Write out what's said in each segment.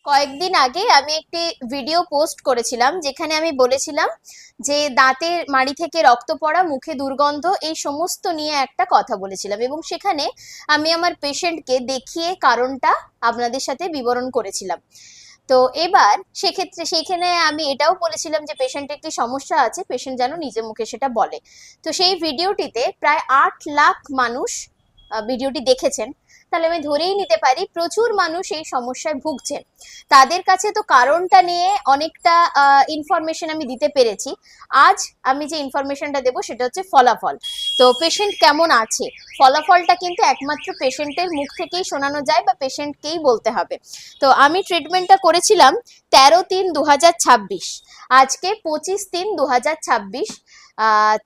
কয়েকদিন আগে আমি একটি ভিডিও পোস্ট করেছিলাম যেখানে আমি বলেছিলাম যে দাঁতের মাড়ি থেকে রক্ত পড়া, মুখে দুর্গন্ধ, এই সমস্ত নিয়ে একটা কথা বলেছিলাম এবং সেখানে আমি আমার পেশেন্টকে দেখিয়ে কারণটা আপনাদের সাথে বিবরণ করেছিলাম। তো এবার সেইখানে আমি এটাও বলেছিলাম যে পেশেন্টের কি সমস্যা আছে, পেশেন্ট যেন নিজে মুখে সেটা বলে। তো সেই ভিডিওটিতে প্রায় 8 লাখ মানুষ ভিডিওটি দেখেছেন। তাহলে আমি ধরেই নিতে পারি প্রচুর মানুষ এই সমস্যায় ভুগছেন। তাদের কাছে তো কারণটা নিয়ে অনেকটা ইনফরমেশন আমি দিতে পেরেছি। আজ আমি যে ইনফরমেশনটা দেবো সেটা হচ্ছে ফলাফল। তো পেশেন্ট কেমন আছে, ফলাফলটা কিন্তু একমাত্র পেশেন্টের মুখ থেকেই শোনানো যায় বা পেশেন্টকেই বলতে হবে। তো আমি ট্রিটমেন্টটা করেছিলাম 13/3/2026, আজকে 25/3/2026।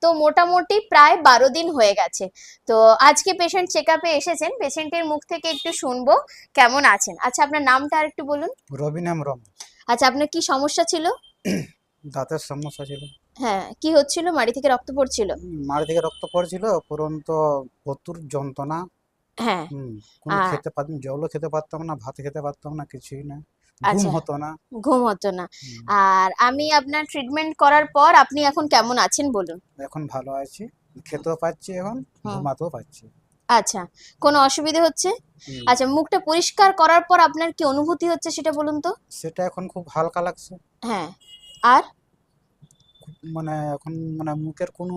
তো মোটামুটি প্রায় 12 দিন হয়ে গেছে। তো আজকে পেশেন্ট চেক আপে এসেছেন, পেশেন্টের মুখ থেকে একটু শুনবো কেমন আছেন। আচ্ছা, আপনার নামটা আর একটু বলুন। রবি নাম রম। আচ্ছা, আপনার কি সমস্যা ছিল? দাঁতের সমস্যা ছিল। হ্যাঁ, কি হচ্ছিল? মাড়ি থেকে রক্ত পড়ছিল? মাড়ি থেকে রক্ত পড়ছিল, উপরন্ত প্রচুর যন্ত্রণা। হ্যাঁ। কোনো আহ, খেতে পারতাম, জলও খেতে পারতাম না, ভাত খেতে পারতাম না, কিছুই না, ঘুম আচ্ছা, হতো না। ঘুম হতো না। আর আমি আপনার ট্রিটমেন্ট করার পর আপনি এখন কেমন আছেন বলুন। এখন ভালো আছি, খেতেও পাচ্ছি, এখন ঘুমাতেও পাচ্ছি। আচ্ছা, কোনো অসুবিধা হচ্ছে? আচ্ছা, মুখটা পরিষ্কার করার পর আপনার কি অনুভূতি হচ্ছে সেটা বলুন তো। সেটা এখন খুব হালকা লাগছে। হ্যাঁ। আর মানে এখন মুখের কোনো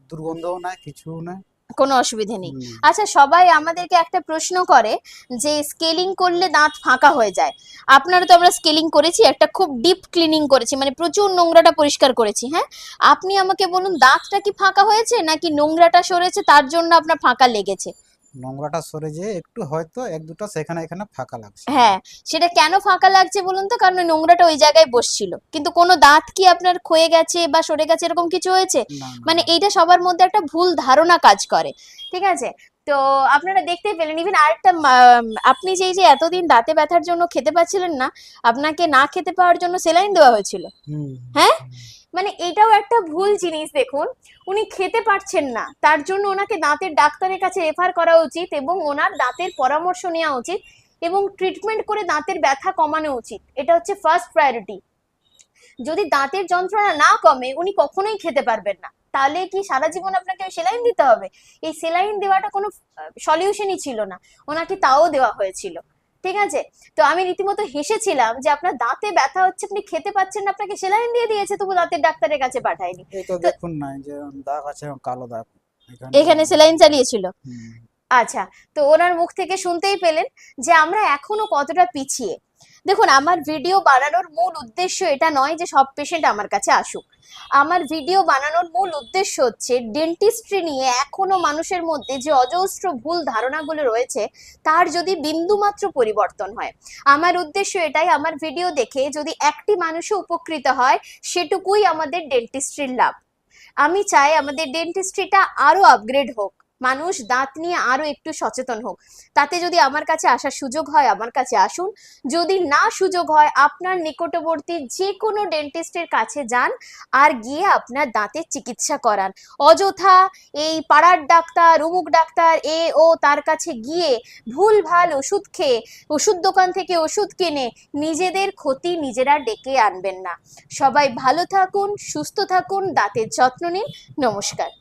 দুর্গন্ধও নাই, কিছু না, কোনো অসুবিধা নেই। আচ্ছা, সবাই আমাদেরকে একটা প্রশ্ন করে যে স্কেলিং করলে দাঁত ফাঁকা হয়ে যায়। আপনারা তো, আমরা স্কেলিং করেছি, একটা খুব ডিপ ক্লিনিং করেছি, মানে প্রচুর নোংরাটা পরিষ্কার করেছি। হ্যাঁ, আপনি আমাকে বলুন, দাঁতটা কি ফাঁকা হয়েছে নাকি নোংরাটা সরেছে তার জন্য আপনার ফাঁকা লেগেছে? নোংরাটা সরে যেয়ে একটু হয়তো এক দুটো সেখানে এখানে ফাঁকা লাগছে। হ্যাঁ, সেটা কেন ফাঁকা লাগছে বলুন তো? কারণ ওই নোংরাটা ওই জায়গায় বসছিল, কিন্তু কোনো দাঁত কি আপনার ক্ষয়ে গেছে বা সরে গেছে এরকম কিছু হয়েছে? মানে এইটা সবার মধ্যে একটা ভুল ধারণা কাজ করে। ঠিক আছে, তো আপনারা দেখতেই পেলেন। ইভেন আরেকটা, আপনি যে এতদিন দাঁতে ব্যথার জন্য খেতে পাচ্ছিলেন না, আপনাকে না খেতে পাওয়ার জন্য সেলাইন দেওয়া হয়েছিল। হ্যাঁ, মানে এটাও একটা ভুল জিনিস। দেখুন, উনি খেতে পারছেন না, তার জন্য ওনাকে দাঁতের ডাক্তারের কাছে রেফার করা উচিত এবং ওনার দাঁতের পরামর্শ নেওয়া উচিত এবং ট্রিটমেন্ট করে দাঁতের ব্যথা কমানো উচিত। এটা হচ্ছে ফার্স্ট প্রায়োরিটি। যদি দাঁতের যন্ত্রণা না কমে উনি কখনোই খেতে পারবেন না। তাহলে কি সারা জীবন আপনাকে সেলাইন দিতে হবে? এই সেলাইন দেওয়াটা কোনো সলিউশনই ছিল না, ওনাকে তাও দেওয়া হয়েছিল। ঠিক আছে, তো আমি রীতিমতো হেসেছিলাম যে আপনার দাঁতে ব্যথা হচ্ছে, আপনি খেতে পাচ্ছেন না, আপনাকে সেলাইন দিয়ে দিয়েছে, তবু দাঁতের ডাক্তারের কাছে পাঠায়নি। এই তো দেখুন না, যে দাগ আছে, কালো দাগ, এখানে সেলাইন চালিয়েছিল। আচ্ছা, তো ওনার মুখ থেকে শুনতেই পেলেন যে আমরা এখনো কতটা পিছিয়ে। দেখুন, আমার ভিডিও বানানোর মূল উদ্দেশ্য এটা নয় যে সব পেশেন্ট আমার কাছে আসুক। আমার ভিডিও বানানোর মূল উদ্দেশ্য হচ্ছে ডেন্টিস্ট্রি নিয়ে এখনো মানুষের মধ্যে যে অজস্র ভুল ধারণাগুলো রয়েছে তার যদি বিন্দুমাত্র পরিবর্তন হয়। আমার উদ্দেশ্য এটাই, আমার ভিডিও দেখে যদি একটি মানুষও উপকৃত হয় সেটুকুই আমাদের ডেন্টিস্ট্রির লাভ। আমি চাই আমাদের ডেন্টিস্ট্রিটা আরো আপগ্রেড হোক, মানুষ দাঁত নিয়ে আরো একটু সচেতন হোক। তাতে যদি আমার কাছে আসার সুযোগ হয় আমার কাছে আসুন, যদি না সুযোগ হয় আপনার নিকটবর্তী যে কোনো ডেন্টিস্টের কাছে যান আর গিয়ে আপনার দাঁতের চিকিৎসা করান। অযথা এই পাড়ার ডাক্তার, অমুক ডাক্তার, এ ও তার কাছে গিয়ে ভুলভাল ওষুধ খেয়ে, ওষুধ দোকান থেকে ওষুধ কিনে নিজেদের ক্ষতি নিজেরা ডেকে আনবেন না। সবাই ভালো থাকুন, সুস্থ থাকুন, দাঁতের যত্ন নিন। নমস্কার।